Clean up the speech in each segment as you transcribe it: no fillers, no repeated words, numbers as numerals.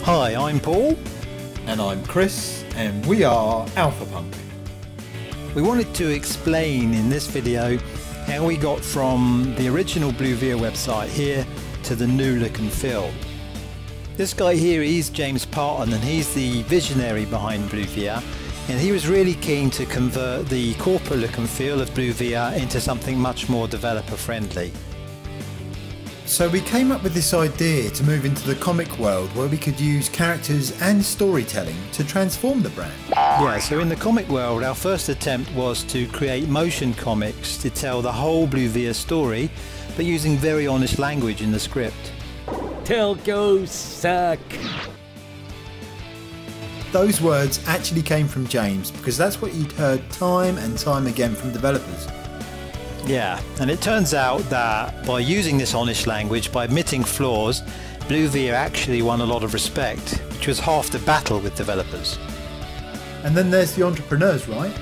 Hi, I'm Paul. And I'm Chris, and we are AlphaPunk. We wanted to explain in this video how we got from the original BlueVia website here to the new look and feel. This guy here, he's James Parton, and he's the visionary behind BlueVia, and he was really keen to convert the corporate look and feel of BlueVia into something much more developer friendly. So we came up with this idea to move into the comic world where we could use characters and storytelling to transform the brand. Yeah, so in the comic world, our first attempt was to create motion comics to tell the whole BlueVia story, but using very honest language in the script. Telcos suck. Those words actually came from James because that's what he'd heard time and time again from developers. Yeah, and it turns out that by using this honest language, by admitting flaws, BlueVia actually won a lot of respect, which was half the battle with developers. And then there's the entrepreneurs, right?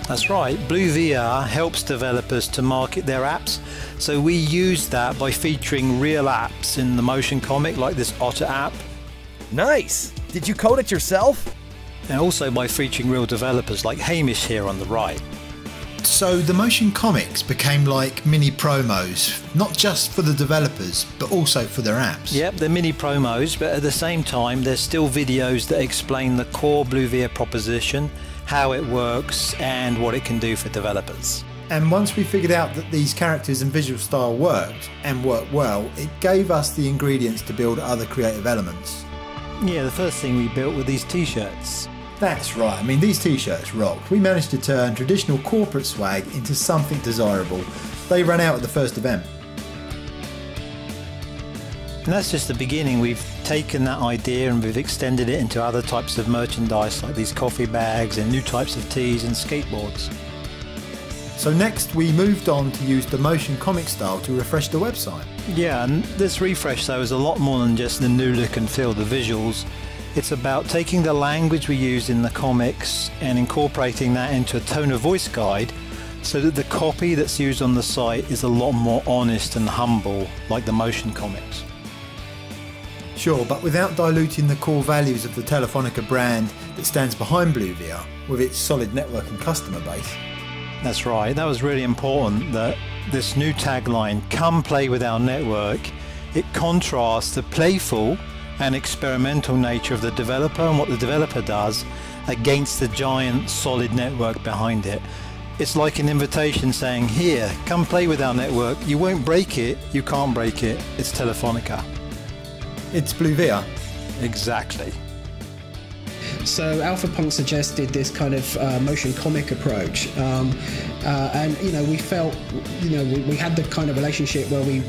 That's right, BlueVia helps developers to market their apps, so we used that by featuring real apps in the motion comic, like this Otter app. Nice! Did you code it yourself? And also by featuring real developers like Hamish here on the right. So the motion comics became like mini promos, not just for the developers, but also for their apps. Yep, they're mini promos, but at the same time, there's still videos that explain the core BlueVia proposition, how it works, and what it can do for developers. And once we figured out that these characters and visual style worked, and worked well, it gave us the ingredients to build other creative elements. Yeah, the first thing we built were these t-shirts. That's right, I mean these t-shirts rocked. We managed to turn traditional corporate swag into something desirable. They ran out at the first event. And that's just the beginning. We've taken that idea and we've extended it into other types of merchandise like these coffee bags and new types of tees and skateboards. So next we moved on to use the motion comic style to refresh the website. Yeah, and this refresh though is a lot more than just the new look and feel, the visuals. It's about taking the language we use in the comics and incorporating that into a tone of voice guide so that the copy that's used on the site is a lot more honest and humble, like the motion comics. Sure, but without diluting the core values of the Telefonica brand that stands behind BlueVia with its solid network and customer base. That's right, that was really important, that this new tagline, "Come play with our network," it contrasts the playful and experimental nature of the developer and what the developer does against the giant solid network behind it. It's like an invitation saying, here, come play with our network, you won't break it, you can't break it, it's Telefonica. It's BlueVia. Exactly. So AlphaPunk suggested this kind of motion comic approach, and we felt, we had the kind of relationship where we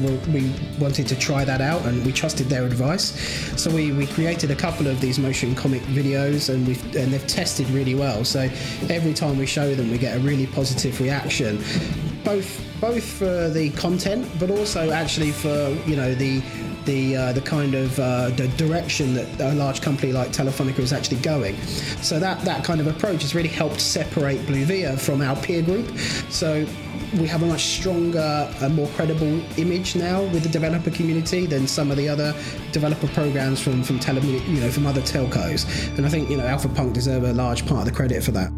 wanted to try that out, and we trusted their advice. So we created a couple of these motion comic videos, and they've tested really well. So every time we show them, we get a really positive reaction, both for the content, but also actually for the kind of the direction that a large company like Telefonica is actually going. So that kind of approach has really helped separate BlueVia from our peer group. So we have a much stronger and more credible image now with the developer community than some of the other developer programs from other telcos. And I think AlphaPunk deserve a large part of the credit for that.